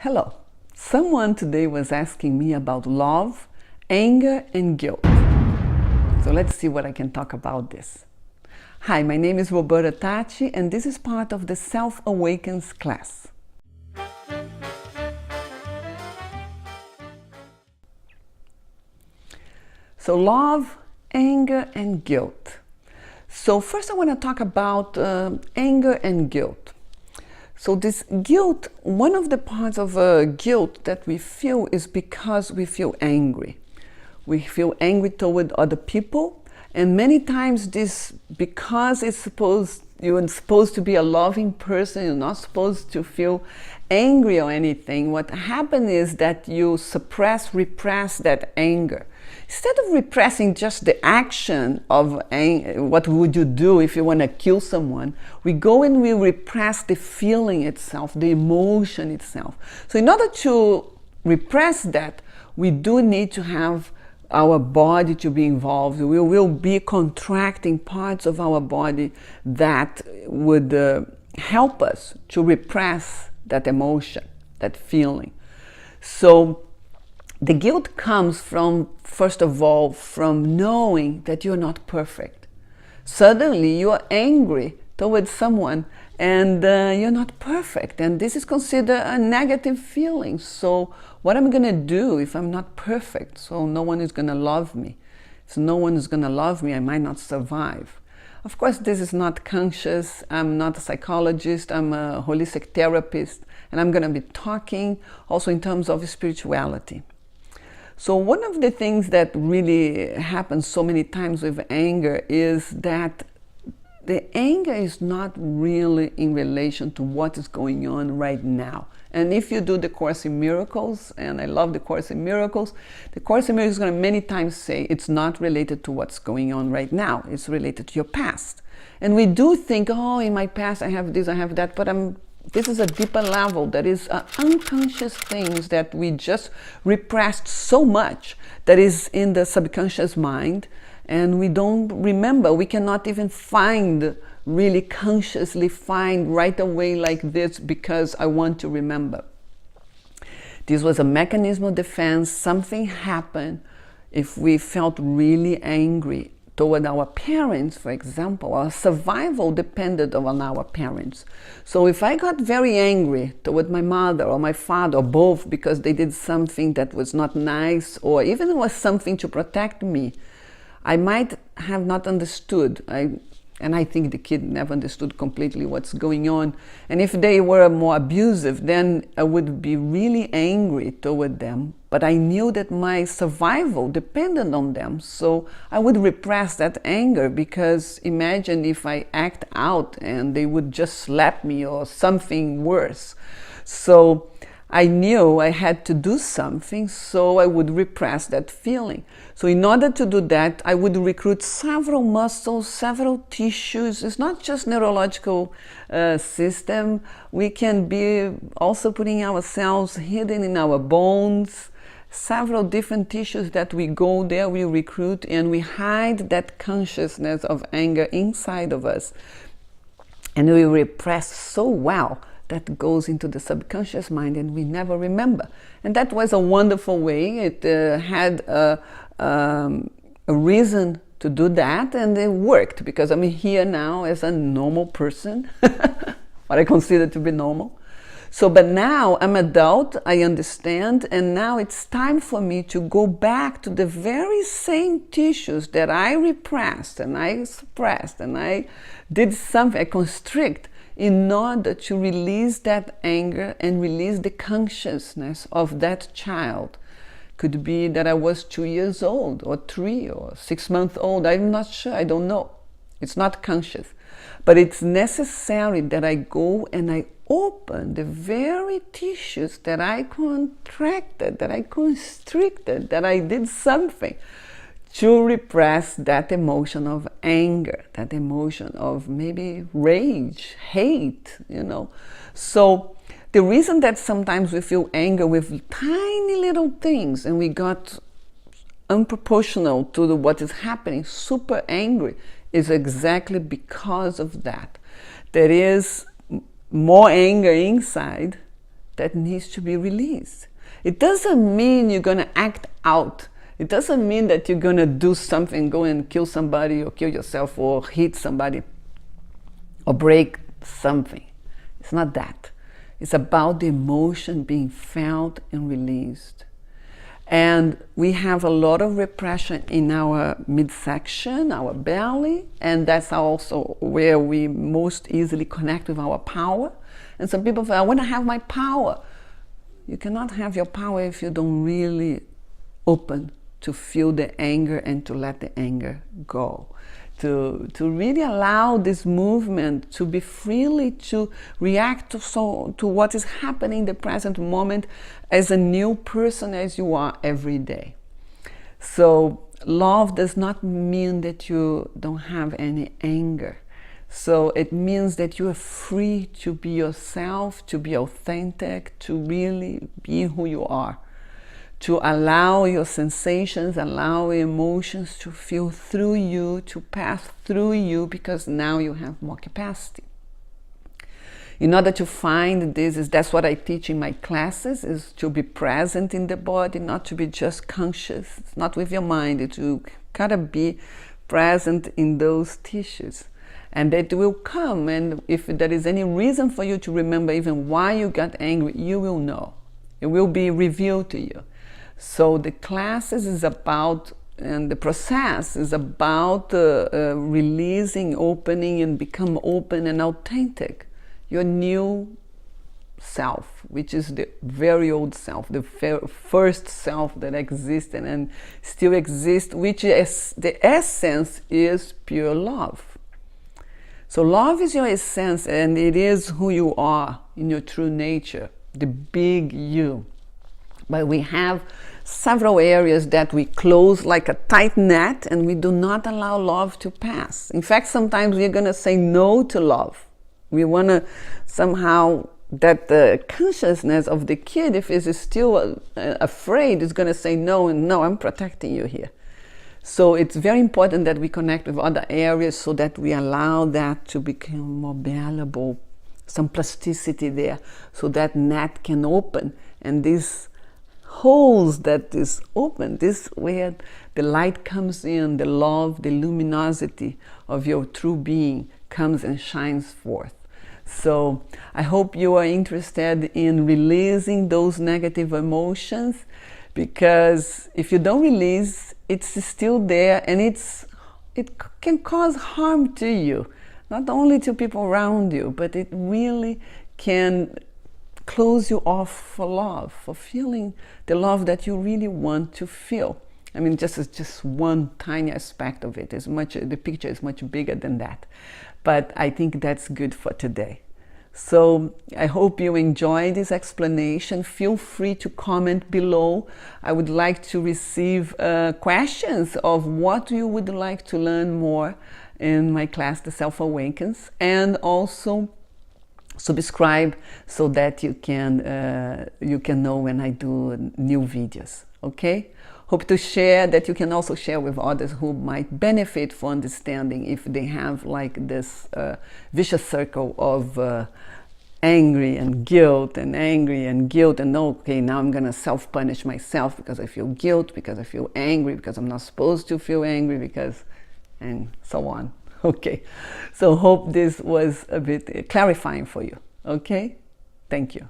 Hello. Someone today was asking me about love, anger, and guilt. So let's see what I can talk about this. Hi, my name is Roberta Tachi, and this is part of the Awakens class. So love, anger, and guilt. So first I want to talk about anger and guilt. So this guilt, one of the parts of guilt that we feel is because we feel angry. We feel angry toward other people, and many times this, because you're supposed to be a loving person, you're not supposed to feel angry or anything. What happens is that you repress that anger. Instead of repressing just the action of what would you do if you want to kill someone, we go and we repress the feeling itself, the emotion itself. So in order to repress that, we do need to have our body to be involved. We will be contracting parts of our body that would help us to repress that emotion, that feeling. So the guilt comes from, first of all, from knowing that you're not perfect. Suddenly you are angry towards someone and you're not perfect, and this is considered a negative feeling. So what am I going to do if I'm not perfect? So no one is going to love me. If no one is going to love me, I might not survive. Of course, this is not conscious. I'm not a psychologist. I'm a holistic therapist, and I'm going to be talking also in terms of spirituality. So one of the things that really happens so many times with anger is that the anger is not really in relation to what is going on right now. And if you do the Course in Miracles, and I love the Course in Miracles, the Course in Miracles is going to many times say it's not related to what's going on right now. It's related to your past. And we do think, oh, in my past I have this, I have that, but this is a deeper level. That is unconscious things that we just repressed so much that is in the subconscious mind, and we don't remember. We cannot even really consciously find right away like this because I want to remember. This was a mechanism of defense. Something happened. If we felt really angry toward our parents, for example, our survival depended on our parents. So if I got very angry toward my mother or my father, or both, because they did something that was not nice, or even it was something to protect me, I might have not understood. And I think the kid never understood completely what's going on. And if they were more abusive, then I would be really angry toward them. But I knew that my survival depended on them. So I would repress that anger, because imagine if I act out and they would just slap me or something worse. So I knew I had to do something, so I would repress that feeling. So in order to do that, I would recruit several muscles, several tissues. It's not just neurological system. We can be also putting ourselves hidden in our bones, several different tissues that we go there, we recruit, and we hide that consciousness of anger inside of us. And we repress so well that goes into the subconscious mind, and we never remember. And that was a wonderful way. It had a reason to do that, and it worked, because I'm here now as a normal person, what I consider to be normal. So, but now I'm adult, I understand, and now it's time for me to go back to the very same tissues that I repressed and I suppressed and I did something, I constrict, in order to release that anger and release the consciousness of that child. Could be that I was 2 years old, or 3, or 6 months old. I'm not sure, I don't know. It's not conscious. But it's necessary that I go and I open the very tissues that I contracted, that I constricted, that I did something to repress that emotion of anger, that emotion of maybe rage, hate, So the reason that sometimes we feel anger with tiny little things, and we got unproportional to what is happening, super angry, is exactly because of that. There is more anger inside that needs to be released. It doesn't mean you're going to act out. It doesn't mean that you're going to do something, go and kill somebody or kill yourself or hit somebody or break something. It's not that. It's about the emotion being felt and released. And we have a lot of repression in our midsection, our belly, and that's also where we most easily connect with our power. And some people say, I want to have my power. You cannot have your power if you don't really open to feel the anger and to let the anger go. To really allow this movement to be freely to react to what is happening in the present moment as a new person as you are every day. So love does not mean that you don't have any anger. So it means that you are free to be yourself, to be authentic, to really be who you are. To allow your sensations, allow your emotions to feel through you, to pass through you, because now you have more capacity. In order to find this, that's what I teach in my classes, is to be present in the body, not to be just conscious, it's not with your mind, to gotta be present in those tissues. And that will come, and if there is any reason for you to remember even why you got angry, you will know. It will be revealed to you. So the classes is about, and the process is about releasing, opening, and become open and authentic. Your new self, which is the very old self, the first self that existed and still exists, which is the essence is pure love. So love is your essence, and it is who you are in your true nature, the big you. But we have several areas that we close like a tight net, and we do not allow love to pass. In fact, sometimes we're going to say no to love. We want to somehow, that the consciousness of the kid, if it is still afraid, is going to say no, and no, I'm protecting you here. So it's very important that we connect with other areas so that we allow that to become more malleable, some plasticity there, so that net can open, and these holes that is open, this where the light comes in, the love, the luminosity of your true being comes and shines forth. So I hope you are interested in releasing those negative emotions, because if you don't release, it's still there, and it can cause harm to you, not only to people around you, but it really can close you off for love, for feeling the love that you really want to feel. I mean, just one tiny aspect of it. The picture is much bigger than that. But I think that's good for today. So I hope you enjoy this explanation. Feel free to comment below. I would like to receive questions of what you would like to learn more in my class, The Self Awakens, and also subscribe so that you can know when I do new videos. Okay? Hope to share that you can also share with others who might benefit from understanding if they have like this vicious circle of angry and guilt, and okay, now I'm gonna self-punish myself because I feel guilt, because I feel angry, because I'm not supposed to feel angry, and so on. Okay, so hope this was a bit clarifying for you. Okay, thank you.